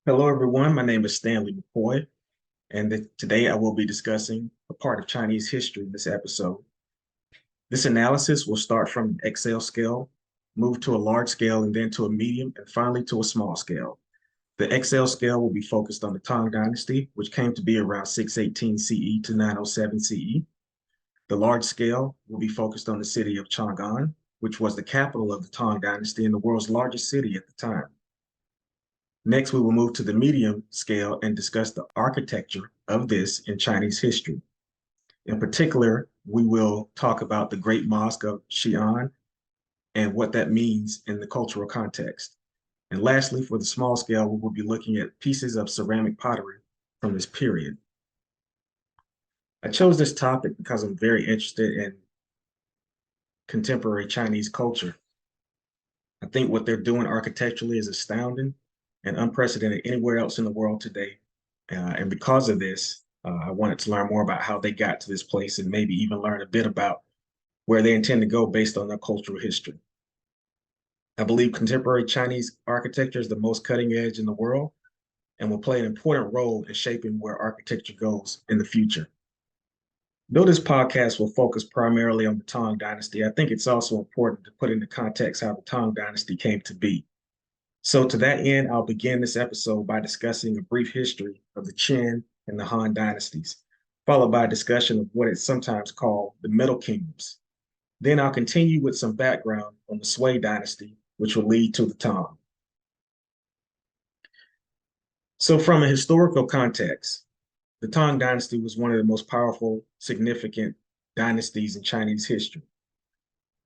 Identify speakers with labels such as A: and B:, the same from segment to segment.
A: Hello, everyone. My name is Stanley McCoy, and today I will be discussing a part of Chinese history in this episode. This analysis will start from an Excel scale, move to a large scale, and then to a medium, and finally to a small scale. The Excel scale will be focused on the Tang Dynasty, which came to be around 618 CE to 907 CE. The large scale will be focused on the city of Chang'an, which was the capital of the Tang Dynasty and the world's largest city at the time. Next, we will move to the medium scale and discuss the architecture of this in Chinese history. In particular, we will talk about the Great Mosque of Xi'an and what that means in the cultural context. And lastly, for the small scale, we will be looking at pieces of ceramic pottery from this period. I chose this topic because I'm very interested in contemporary Chinese culture. I think what they're doing architecturally is astounding and unprecedented anywhere else in the world today. And because of this, I wanted to learn more about how they got to this place and maybe even learn a bit about where they intend to go based on their cultural history. I believe contemporary Chinese architecture is the most cutting edge in the world and will play an important role in shaping where architecture goes in the future. Though this podcast will focus primarily on the Tang Dynasty, I think it's also important to put into context how the Tang Dynasty came to be. So to that end, I'll begin this episode by discussing a brief history of the Qin and the Han dynasties, followed by a discussion of what is sometimes called the Middle Kingdoms. Then I'll continue with some background on the Sui dynasty, which will lead to the Tang. So from a historical context, the Tang dynasty was one of the most powerful, significant dynasties in Chinese history.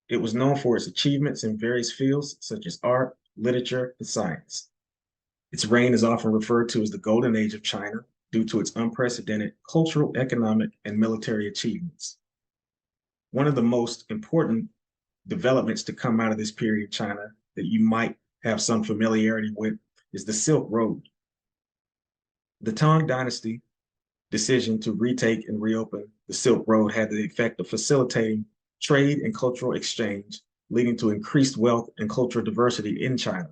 A: It was known for its achievements in various fields such as art, literature, and science. Its reign is often referred to as the Golden Age of China due to its unprecedented cultural, economic, and military achievements. One of the most important developments to come out of this period in China that you might have some familiarity with is the Silk Road. The Tang Dynasty decision to retake and reopen the Silk Road had the effect of facilitating trade and cultural exchange, leading to increased wealth and cultural diversity in China.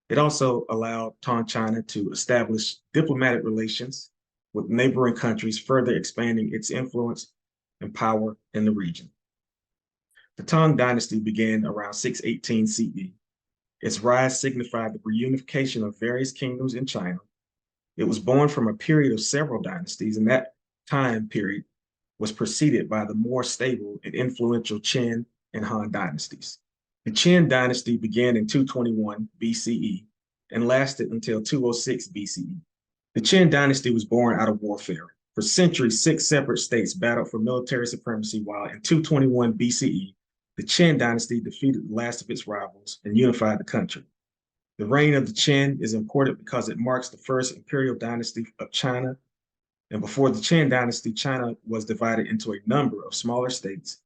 A: It also allowed Tang China to establish diplomatic relations with neighboring countries, further expanding its influence and power in the region. The Tang Dynasty began around 618 CE. Its rise signified the reunification of various kingdoms in China. It was born from a period of several dynasties, and that time period was preceded by the more stable and influential Qin and Han dynasties. The Qin dynasty began in 221 BCE and lasted until 206 BCE. The Qin dynasty was born out of warfare. For centuries, six separate states battled for military supremacy, while in 221 BCE, the Qin dynasty defeated the last of its rivals and unified the country. The reign of the Qin is important because it marks the first imperial dynasty of China. And before the Qin dynasty, China was divided into a number of smaller states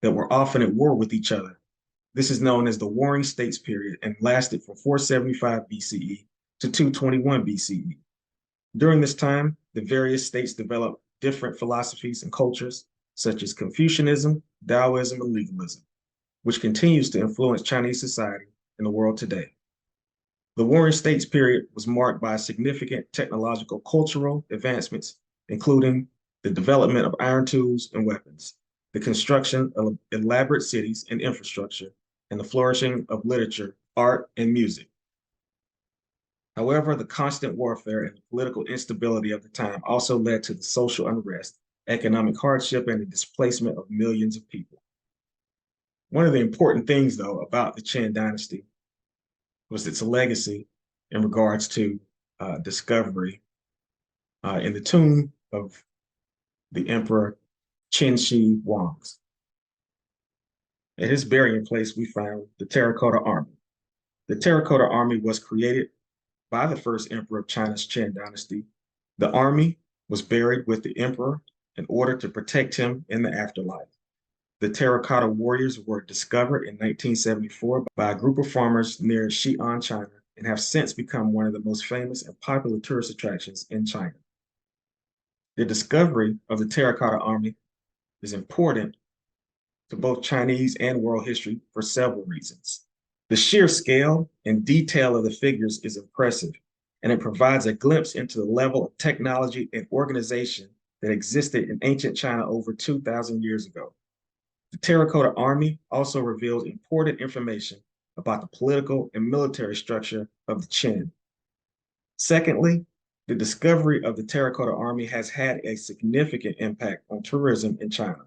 A: that were often at war with each other. This is known as the Warring States period and lasted from 475 BCE to 221 BCE. During this time, the various states developed different philosophies and cultures, such as Confucianism, Taoism, and legalism, which continues to influence Chinese society and the world today. The Warring States period was marked by significant technological cultural advancements, including the development of iron tools and weapons, the construction of elaborate cities and infrastructure, and the flourishing of literature, art, and music. However, the constant warfare and the political instability of the time also led to the social unrest, economic hardship, and the displacement of millions of people. One of the important things, though, about the Qin dynasty was its legacy in regards to discovery in the tomb of the Emperor Qin Shi Huang's. At his burying place, we found the Terracotta Army. The Terracotta Army was created by the first emperor of China's Qin dynasty. The army was buried with the emperor in order to protect him in the afterlife. The terracotta warriors were discovered in 1974 by a group of farmers near Xi'an, China, and have since become one of the most famous and popular tourist attractions in China. The discovery of the terracotta army is important to both Chinese and world history for several reasons. The sheer scale and detail of the figures is impressive. and it provides a glimpse into the level of technology and organization that existed in ancient China over 2,000 years ago. The Terracotta Army also reveals important information about the political and military structure of the Qin. Secondly, the discovery of the Terracotta Army has had a significant impact on tourism in China.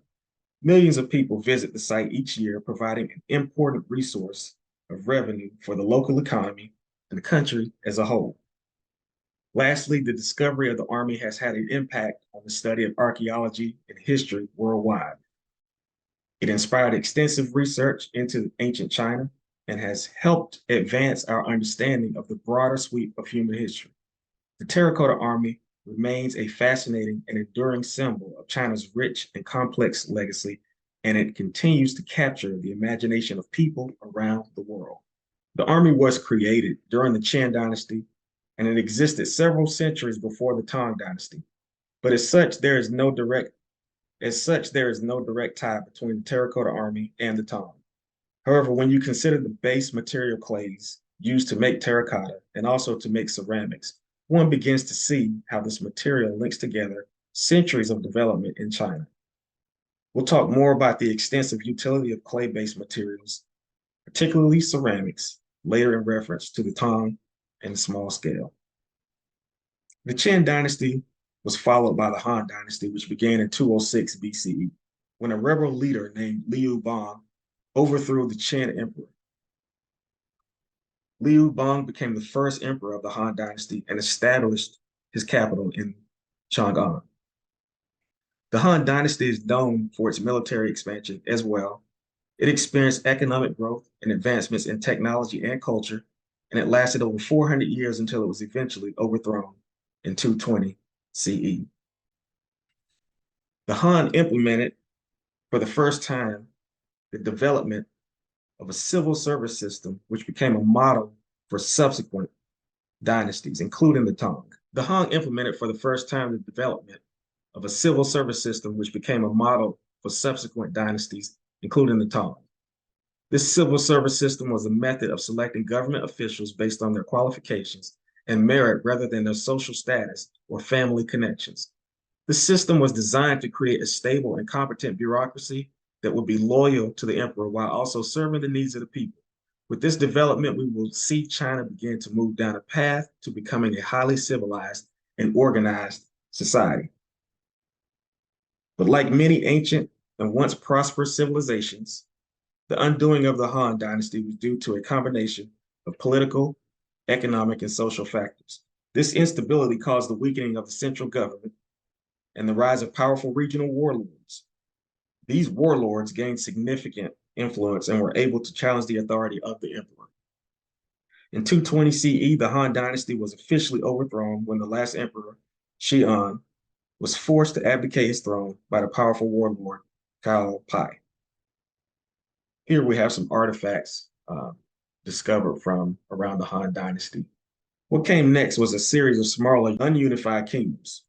A: Millions of people visit the site each year, providing an important resource of revenue for the local economy and the country as a whole. Lastly, the discovery of the Army has had an impact on the study of archaeology and history worldwide. It inspired extensive research into ancient China and has helped advance our understanding of the broader sweep of human history. The Terracotta Army remains a fascinating and enduring symbol of China's rich and complex legacy, and it continues to capture the imagination of people around the world. The army was created during the Qin dynasty, and it existed several centuries before the Tang dynasty. But there is no direct tie between the Terracotta Army and the Tang. However, when you consider the base material clays used to make terracotta and also to make ceramics, one begins to see how this material links together centuries of development in China. We'll talk more about the extensive utility of clay-based materials, particularly ceramics, later in reference to the Tang and the small scale. The Qin dynasty was followed by the Han dynasty, which began in 206 BCE, when a rebel leader named Liu Bang overthrew the Qin emperor. Liu Bang became the first emperor of the Han dynasty and established his capital in Chang'an. The Han dynasty is known for its military expansion as well. It experienced economic growth and advancements in technology and culture, and it lasted over 400 years until it was eventually overthrown in 220 CE. The Han implemented for the first time the development of a civil service system, which became a model for subsequent dynasties, including the Tang. The Han implemented for the first time the development of a civil service system, which became a model for subsequent dynasties, including the Tang. This civil service system was a method of selecting government officials based on their qualifications and merit rather than their social status or family connections. The system was designed to create a stable and competent bureaucracy that would be loyal to the emperor while also serving the needs of the people. With this development, we will see China begin to move down a path to becoming a highly civilized and organized society. But like many ancient and once prosperous civilizations, the undoing of the Han dynasty was due to a combination of political, economic, and social factors. This instability caused the weakening of the central government and the rise of powerful regional warlords. These warlords gained significant influence and were able to challenge the authority of the emperor. In 220 CE, the Han dynasty was officially overthrown when the last emperor, Xian, was forced to abdicate his throne by the powerful warlord Cao Pai. Here we have some artifacts discovered from around the Han dynasty. What came next was a series of smaller, ununified kingdoms.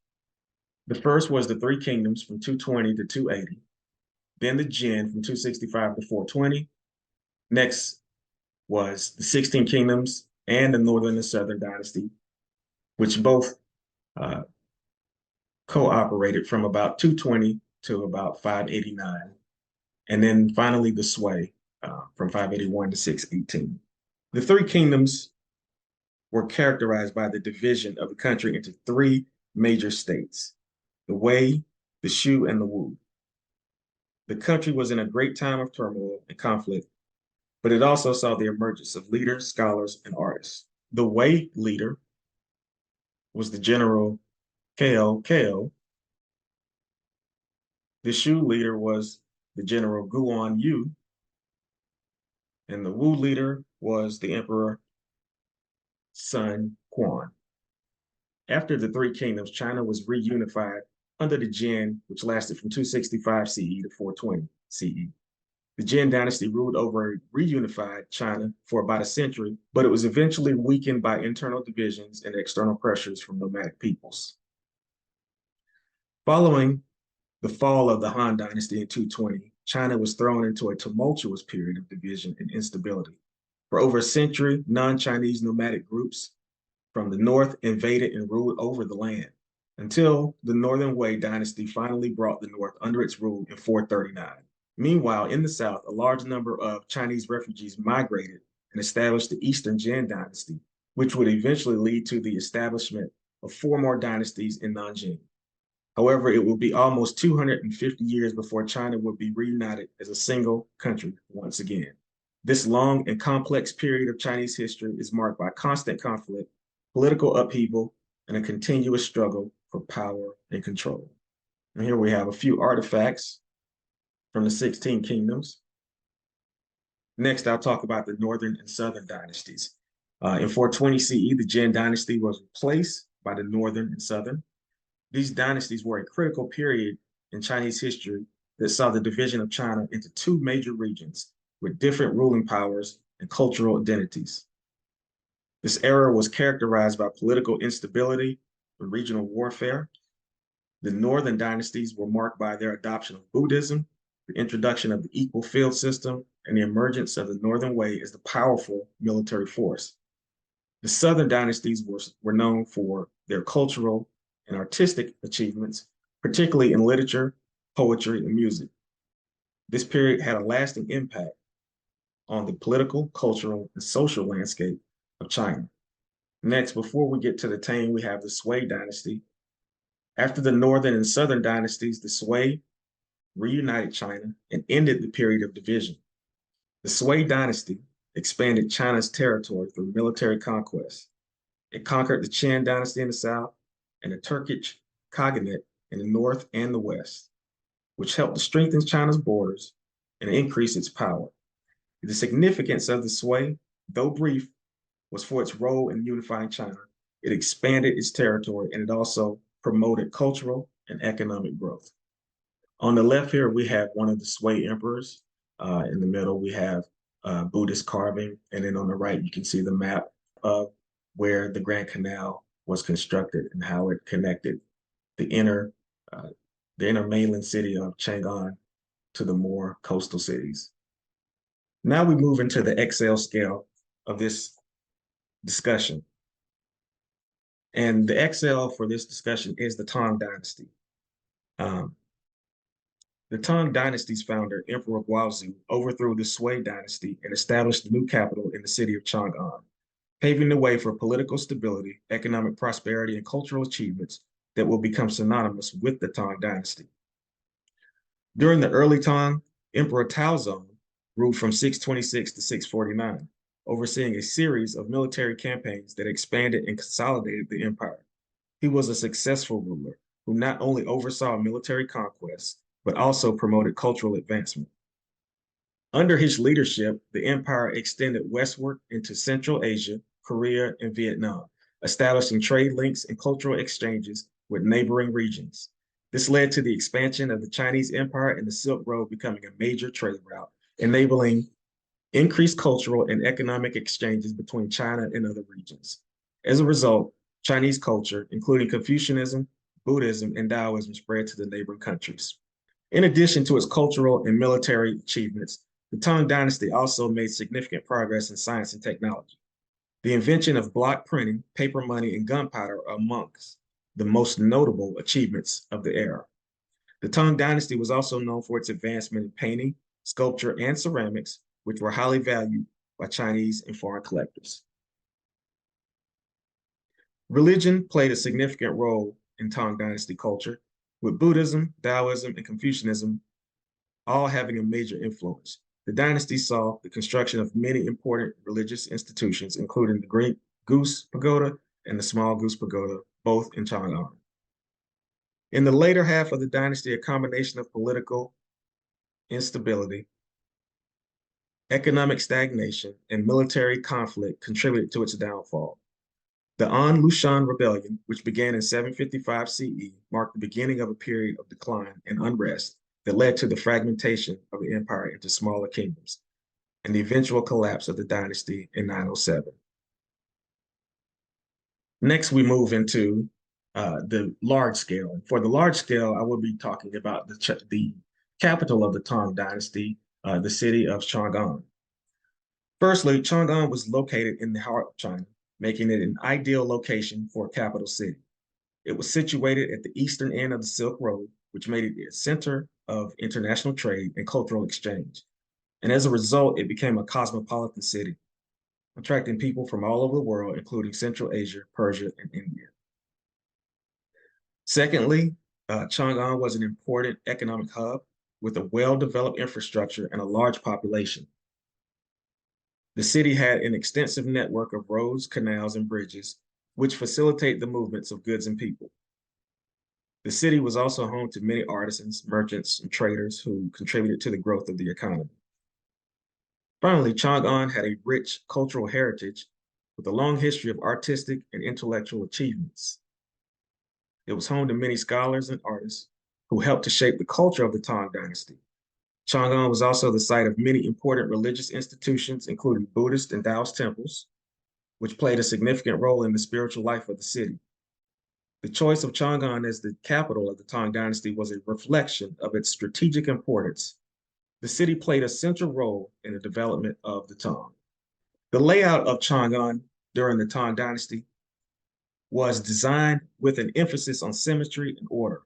A: The first was the Three Kingdoms from 220 to 280, then the Jin from 265 to 420. Next was the 16 Kingdoms and the Northern and Southern Dynasty, which both cooperated from about 220 to about 589. And then finally the Sui from 581 to 618. The Three Kingdoms were characterized by the division of the country into three major states: the Wei, the Shu, and the Wu. The country was in a great time of turmoil and conflict, but it also saw the emergence of leaders, scholars, and artists. The Wei leader was the general Cao. The Shu leader was the general Guan Yu, and the Wu leader was the emperor Sun Quan. After the Three Kingdoms, China was reunified under the Jin, which lasted from 265 CE to 420 CE. The Jin dynasty ruled over reunified China for about a century, but it was eventually weakened by internal divisions and external pressures from nomadic peoples. Following the fall of the Han dynasty in 220, China was thrown into a tumultuous period of division and instability. For over a century, non-Chinese nomadic groups from the north invaded and ruled over the land until the Northern Wei dynasty finally brought the north under its rule in 439. Meanwhile, in the south, a large number of Chinese refugees migrated and established the Eastern Jin dynasty, which would eventually lead to the establishment of four more dynasties in Nanjing. However, it will be almost 250 years before China would be reunited as a single country once again. This long and complex period of Chinese history is marked by constant conflict, political upheaval, and a continuous struggle for power and control. And here we have a few artifacts from the 16 kingdoms. Next, I'll talk about the Northern and Southern dynasties. In 420 CE, the Jin dynasty was replaced by the Northern and Southern. These dynasties were a critical period in Chinese history that saw the division of China into two major regions with different ruling powers and cultural identities. This era was characterized by political instability and regional warfare. The Northern dynasties were marked by their adoption of Buddhism, the introduction of the equal field system, and the emergence of the Northern Wei as the powerful military force. The Southern dynasties were known for their cultural and artistic achievements, particularly in literature, poetry, and music. This period had a lasting impact on the political, cultural, and social landscape of China. Next, before we get to the Tang, we have the Sui dynasty. After the Northern and Southern dynasties, the Sui reunited China and ended the period of division. The Sui dynasty expanded China's territory through military conquest. It conquered the Qin dynasty in the south and the Turkish Khaganate in the north and the west, which helped to strengthen China's borders and increase its power. The significance of the Sui, though brief, was for its role in unifying China. It expanded its territory and it also promoted cultural and economic growth. On the left here, we have one of the Sui emperors. In the middle, we have Buddhist carving. And then on the right, you can see the map of where the Grand Canal was constructed and how it connected the inner mainland city of Chang'an to the more coastal cities. Now we move into the XL scale of this discussion. And the XL for this discussion is the Tang Dynasty. The Tang Dynasty's founder, Emperor Guangxu, overthrew the Sui dynasty and established the new capital in the city of Chang'an, paving the way for political stability, economic prosperity, and cultural achievements that will become synonymous with the Tang Dynasty. During the early Tang, Emperor Taozong ruled from 626 to 649, overseeing a series of military campaigns that expanded and consolidated the empire. He was a successful ruler who not only oversaw military conquests, but also promoted cultural advancement. Under his leadership, the empire extended westward into Central Asia, Korea, and Vietnam, establishing trade links and cultural exchanges with neighboring regions. This led to the expansion of the Chinese Empire and the Silk Road becoming a major trade route, enabling increased cultural and economic exchanges between China and other regions. As a result, Chinese culture, including Confucianism, Buddhism, and Taoism, spread to the neighboring countries. In addition to its cultural and military achievements, the Tang Dynasty also made significant progress in science and technology. The invention of block printing, paper money, and gunpowder are amongst the most notable achievements of the era. The Tang Dynasty was also known for its advancement in painting, sculpture, and ceramics, which were highly valued by Chinese and foreign collectors. Religion played a significant role in Tang Dynasty culture, with Buddhism, Taoism, and Confucianism all having a major influence. The dynasty saw the construction of many important religious institutions, including the Great Goose Pagoda and the Small Goose Pagoda, both in Chang'an. In the later half of the dynasty, a combination of political instability, economic stagnation, and military conflict contributed to its downfall. The An Lushan Rebellion, which began in 755 CE, marked the beginning of a period of decline and unrest that led to the fragmentation of the empire into smaller kingdoms and the eventual collapse of the dynasty in 907. Next, we move into the large scale. For the large scale, I will be talking about the capital of the Tang Dynasty, the city of Chang'an. Firstly, Chang'an was located in the heart of China, making it an ideal location for a capital city. It was situated at the eastern end of the Silk Road, which made it a center of international trade and cultural exchange. And as a result, it became a cosmopolitan city, attracting people from all over the world, including Central Asia, Persia, and India. Secondly, Chang'an was an important economic hub with a well-developed infrastructure and a large population. The city had an extensive network of roads, canals, and bridges, which facilitate the movements of goods and people. The city was also home to many artisans, merchants, and traders who contributed to the growth of the economy. Finally, Chang'an had a rich cultural heritage with a long history of artistic and intellectual achievements. It was home to many scholars and artists who helped to shape the culture of the Tang Dynasty. Chang'an was also the site of many important religious institutions, including Buddhist and Taoist temples, which played a significant role in the spiritual life of the city. The choice of Chang'an as the capital of the Tang Dynasty was a reflection of its strategic importance. The city played a central role in the development of the Tang. The layout of Chang'an during the Tang Dynasty was designed with an emphasis on symmetry and order,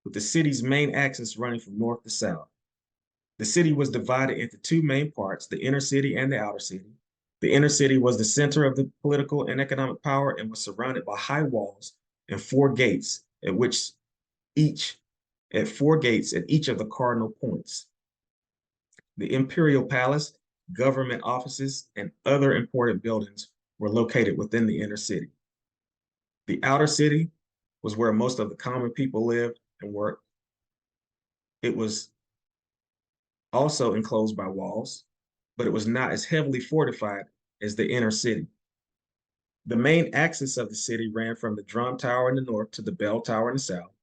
A: with the city's main axis running from north to south. The city was divided into two main parts, the inner city and the outer city. The inner city was the center of the political and economic power and was surrounded by high walls and four gates at each at each of the cardinal points. The imperial palace, government offices, and other important buildings were located within the inner city. The outer city was where most of the common people lived and worked. It was also enclosed by walls, but it was not as heavily fortified as the inner city. The main axis of the city ran from the Drum Tower in the north to the Bell Tower in the south.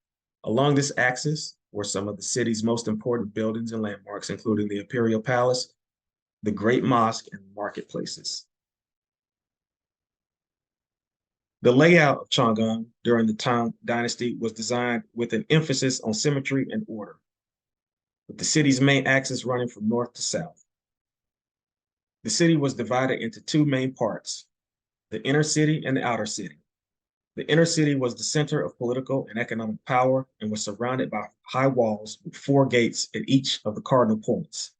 A: Along this axis were some of the city's most important buildings and landmarks, including the Imperial Palace, the Great Mosque, and marketplaces. The layout of Chang'an during the Tang Dynasty was designed with an emphasis on symmetry and order, with the city's main axis running from north to south. The city was divided into two main parts, the inner city and the outer city. The inner city was the center of political and economic power and was surrounded by high walls with four gates at each of the cardinal points.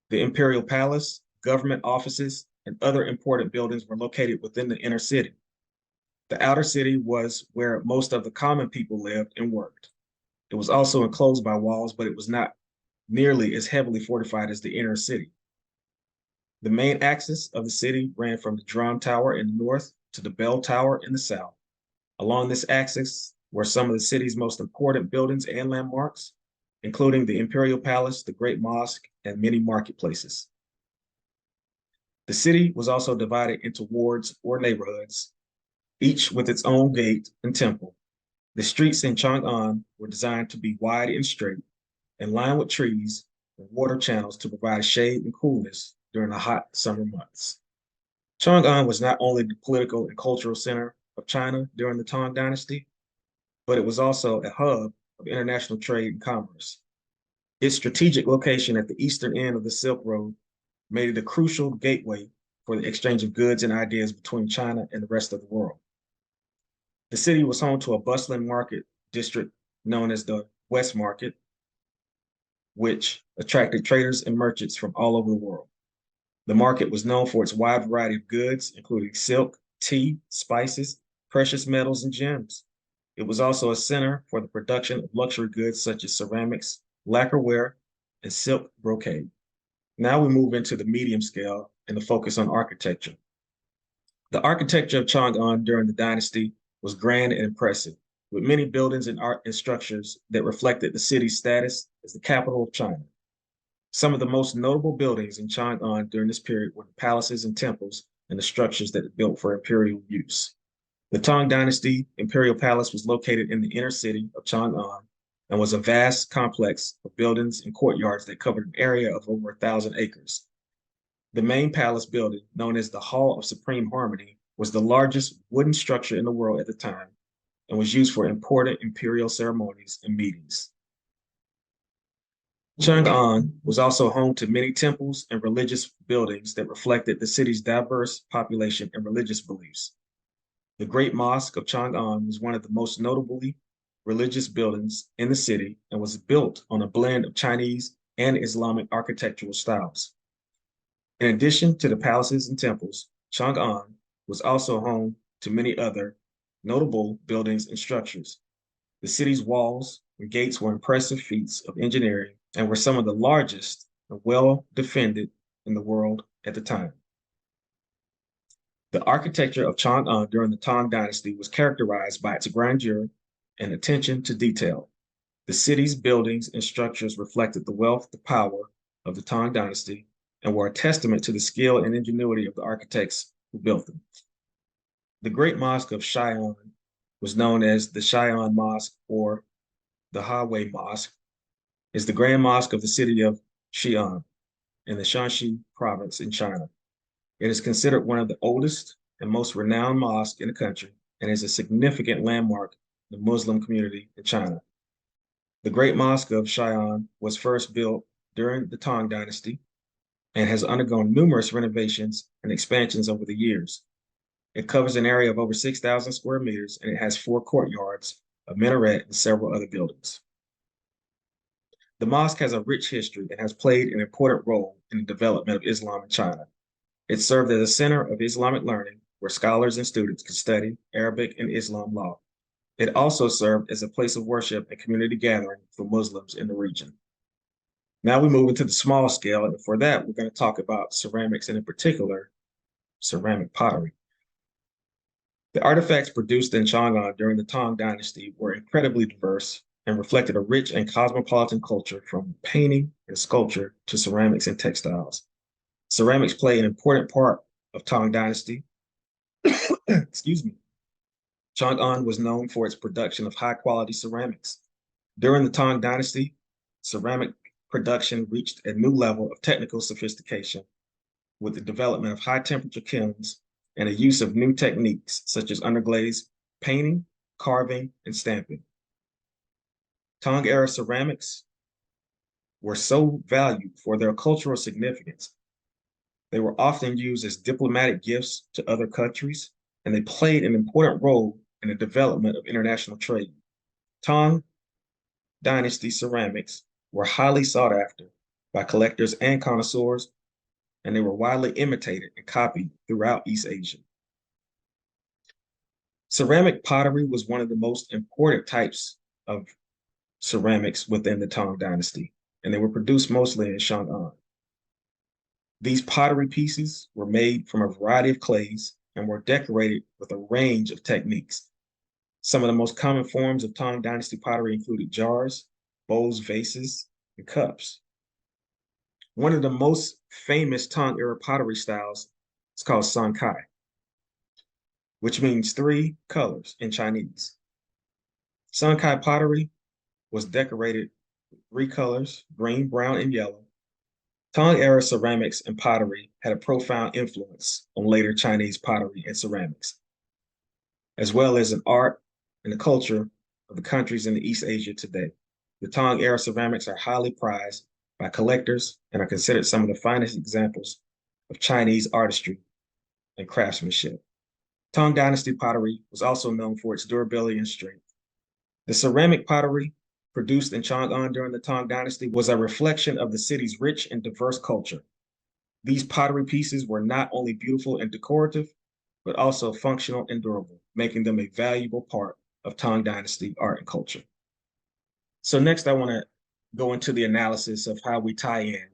A: The imperial palace, government offices, and other important buildings were located within the inner city. The outer city was where most of the common people lived and worked. It was also enclosed by walls, but it was not nearly as heavily fortified as the inner city. The main axis of the city ran from the Drum Tower in the north to the Bell Tower in the south. Along this axis were some of the city's most important buildings and landmarks, including the Imperial Palace, the Great Mosque, and many marketplaces. The city was also divided into wards or neighborhoods, each with its own gate and temple. The streets in Chang'an were designed to be wide and straight, and lined with trees and water channels to provide shade and coolness during the hot summer months. Chang'an was not only the political and cultural center of China during the Tang Dynasty, but it was also a hub of international trade and commerce. Its strategic location at the eastern end of the Silk Road made it a crucial gateway for the exchange of goods and ideas between China and the rest of the world. The city was home to a bustling market district known as the West Market, which attracted traders and merchants from all over the world. The market was known for its wide variety of goods, including silk, tea, spices, precious metals, and gems. It was also a center for the production of luxury goods such as ceramics, lacquerware, and silk brocade. Now we move into the medium scale and the focus on architecture. The architecture of Chang'an during the dynasty was grand and impressive, with many buildings and art and structures that reflected the city's status as the capital of China. Some of the most notable buildings in Chang'an during this period were the palaces and temples and the structures that were built for imperial use. The Tang Dynasty Imperial Palace was located in the inner city of Chang'an and was a vast complex of buildings and courtyards that covered an area of over 1,000 acres. The main palace building, known as the Hall of Supreme Harmony, was the largest wooden structure in the world at the time and was used for important imperial ceremonies and meetings. Chang'an was also home to many temples and religious buildings that reflected the city's diverse population and religious beliefs. The Great Mosque of Chang'an was one of the most notably religious buildings in the city and was built on a blend of Chinese and Islamic architectural styles. In addition to the palaces and temples, Chang'an was also home to many other notable buildings and structures. The city's walls and gates were impressive feats of engineering and were some of the largest and well defended in the world at the time. The architecture of Chang'an during the Tang Dynasty was characterized by its grandeur and attention to detail. The city's buildings and structures reflected the wealth and power of the Tang Dynasty and were a testament to the skill and ingenuity of the architects who built them. The Great Mosque of Xi'an was known as the Xi'an Mosque or the Hawei Mosque, is the Grand Mosque of the city of Xi'an in the Shanxi province in China. It is considered one of the oldest and most renowned mosques in the country and is a significant landmark in the Muslim community in China. The Great Mosque of Xi'an was first built during the Tang Dynasty and has undergone numerous renovations and expansions over the years. It covers an area of over 6,000 square meters and it has 4 courtyards, a minaret, and several other buildings. The mosque has a rich history and has played an important role in the development of Islam in China. It served as a center of Islamic learning where scholars and students could study Arabic and Islam law. It also served as a place of worship and community gathering for Muslims in the region. Now we move into the small scale, and for that, we're going to talk about ceramics and in particular, ceramic pottery. The artifacts produced in Chang'an during the Tang Dynasty were incredibly diverse and reflected a rich and cosmopolitan culture from painting and sculpture to ceramics and textiles. Ceramics play an important part of Tang Dynasty. Excuse me. Chang'an was known for its production of high-quality ceramics. During the Tang Dynasty, ceramic production reached a new level of technical sophistication with the development of high-temperature kilns and a use of new techniques such as underglaze painting, carving, and stamping. Tang-era ceramics were so valued for their cultural significance. They were often used as diplomatic gifts to other countries, and they played an important role in the development of international trade. Tang Dynasty ceramics were highly sought after by collectors and connoisseurs, and they were widely imitated and copied throughout East Asia. Ceramic pottery was one of the most important types of ceramics within the Tang Dynasty, and they were produced mostly in Chang'an. These pottery pieces were made from a variety of clays and were decorated with a range of techniques. Some of the most common forms of Tang Dynasty pottery included jars, bowls, vases, and cups. One of the most famous Tang-era pottery styles is called Sankai, which means 3 colors in Chinese. Sankai pottery was decorated with 3 colors, green, brown, and yellow. Tang-era ceramics and pottery had a profound influence on later Chinese pottery and ceramics, as well as in art and the culture of the countries in East Asia today. The Tang-era ceramics are highly prized by collectors and are considered some of the finest examples of Chinese artistry and craftsmanship. Tang Dynasty pottery was also known for its durability and strength. The ceramic pottery produced in Chang'an during the Tang Dynasty was a reflection of the city's rich and diverse culture. These pottery pieces were not only beautiful and decorative, but also functional and durable, making them a valuable part of Tang Dynasty art and culture. So next, I want to go into the analysis of how we tie in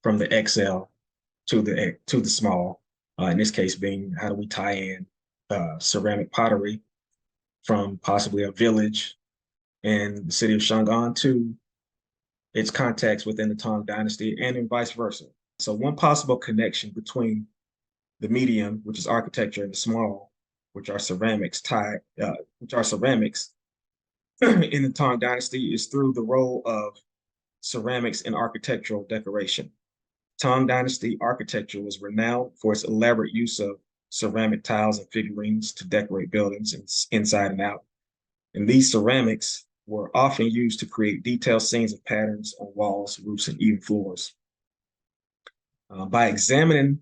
A: from the XL to the small. In this case, being how do we tie in ceramic pottery from possibly a village in the city of Chang'an to its context within the Tang Dynasty, and in vice versa. So one possible connection between the medium, which is architecture, and the small, which are ceramics, in the Tang Dynasty is through the role of ceramics in architectural decoration. Tang Dynasty architecture was renowned for its elaborate use of ceramic tiles and figurines to decorate buildings inside and out. And these ceramics were often used to create detailed scenes of patterns on walls, roofs, and even floors. By examining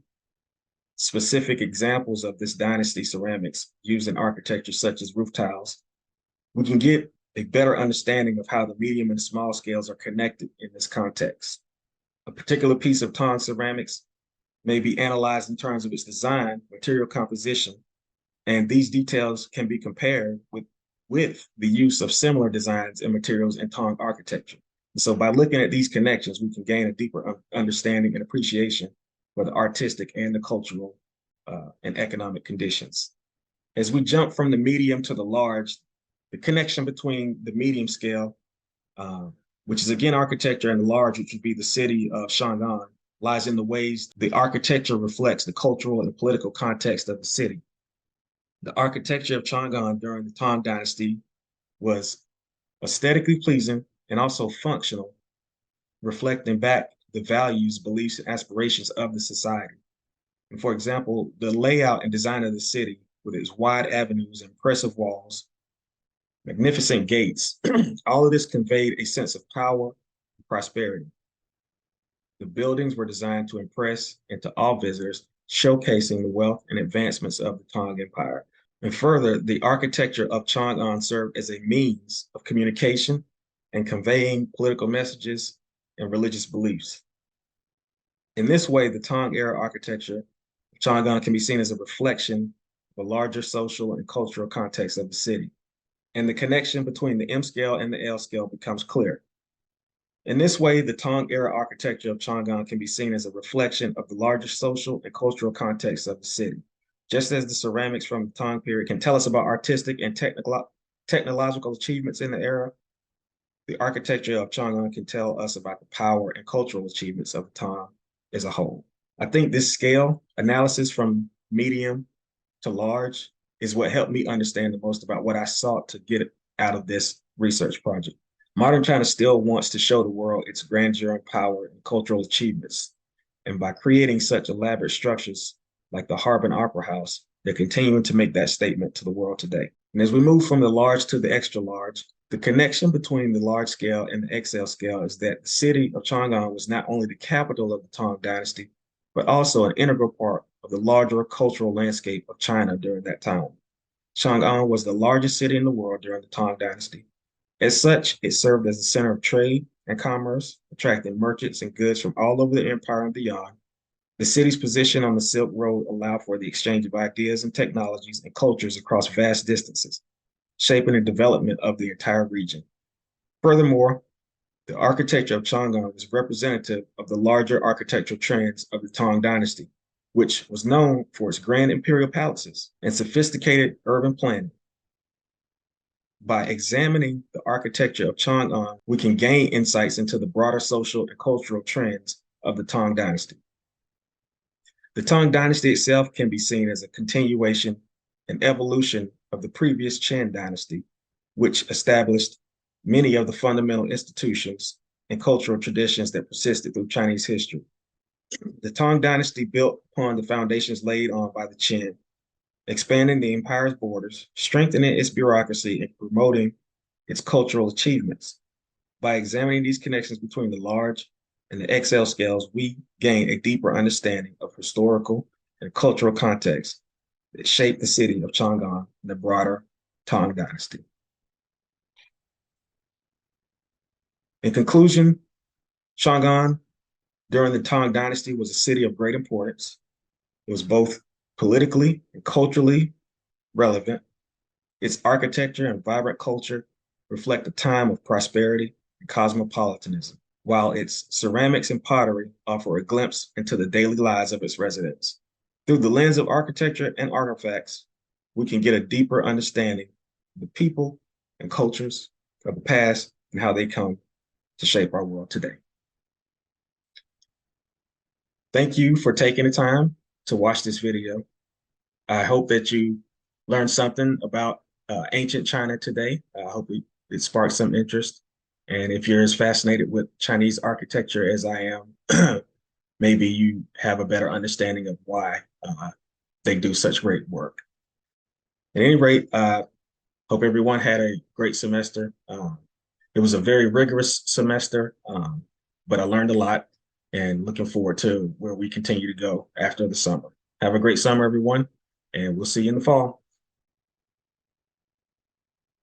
A: specific examples of this dynasty ceramics used in architecture, such as roof tiles, we can get a better understanding of how the medium and small scales are connected in this context. A particular piece of Tang ceramics may be analyzed in terms of its design, material composition, and these details can be compared with the use of similar designs and materials in Tang architecture. So by looking at these connections, we can gain a deeper understanding and appreciation for the artistic and the cultural and economic conditions. As we jump from the medium to the large, the connection between the medium scale, which is again architecture, and the large, which would be the city of Shangan, lies in the ways the architecture reflects the cultural and political context of the city. The architecture of Chang'an during the Tang Dynasty was aesthetically pleasing and also functional, reflecting back the values, beliefs, and aspirations of the society. And for example, the layout and design of the city, with its wide avenues and impressive walls, magnificent gates, all of this conveyed a sense of power and prosperity. The buildings were designed to impress and to awe visitors, showcasing the wealth and advancements of the Tang Empire. And further, the architecture of Chang'an served as a means of communication and conveying political messages and religious beliefs. In this way, the Tang era architecture of Chang'an can be seen as a reflection of a larger social and cultural context of the city. And the connection between the M scale and the L scale becomes clear. In this way, the Tang era architecture of Chang'an can be seen as a reflection of the larger social and cultural context of the city. Just as the ceramics from the Tang period can tell us about artistic and technological achievements in the era, the architecture of Chang'an can tell us about the power and cultural achievements of the Tang as a whole. I think this scale analysis from medium to large is what helped me understand the most about what I sought to get out of this research project. Modern China still wants to show the world its grandeur and power and cultural achievements. And by creating such elaborate structures like the Harbin Opera House, they're continuing to make that statement to the world today. And as we move from the large to the extra large, the connection between the large scale and the XL scale is that the city of Chang'an was not only the capital of the Tang Dynasty, but also an integral part of the larger cultural landscape of China during that time. Chang'an was the largest city in the world during the Tang Dynasty. As such, it served as a center of trade and commerce, attracting merchants and goods from all over the empire and beyond. The city's position on the Silk Road allowed for the exchange of ideas and technologies and cultures across vast distances, shaping the development of the entire region. Furthermore, the architecture of Chang'an was representative of the larger architectural trends of the Tang Dynasty, which was known for its grand imperial palaces and sophisticated urban planning. By examining the architecture of Chang'an, we can gain insights into the broader social and cultural trends of the Tang Dynasty. The Tang Dynasty itself can be seen as a continuation and evolution of the previous Qin Dynasty, which established many of the fundamental institutions and cultural traditions that persisted through Chinese history. The Tang Dynasty built upon the foundations laid on by the Qin, expanding the empire's borders, strengthening its bureaucracy, and promoting its cultural achievements. By examining these connections between the large and the XL scales, we gain a deeper understanding of historical and cultural context that shaped the city of Chang'an and the broader Tang Dynasty. In conclusion, Chang'an during the Tang Dynasty was a city of great importance. It was both politically and culturally relevant. Its architecture and vibrant culture reflect a time of prosperity and cosmopolitanism, while its ceramics and pottery offer a glimpse into the daily lives of its residents. Through the lens of architecture and artifacts, we can get a deeper understanding of the people and cultures of the past and how they come to shape our world today. Thank you for taking the time to watch this video. I hope that you learned something about ancient China today. I hope it sparked some interest. And if you're as fascinated with Chinese architecture as I am, maybe you have a better understanding of why they do such great work. At any rate, hope everyone had a great semester. It was a very rigorous semester, but I learned a lot and looking forward to where we continue to go after the summer. Have a great summer, everyone, and we'll see you in the fall.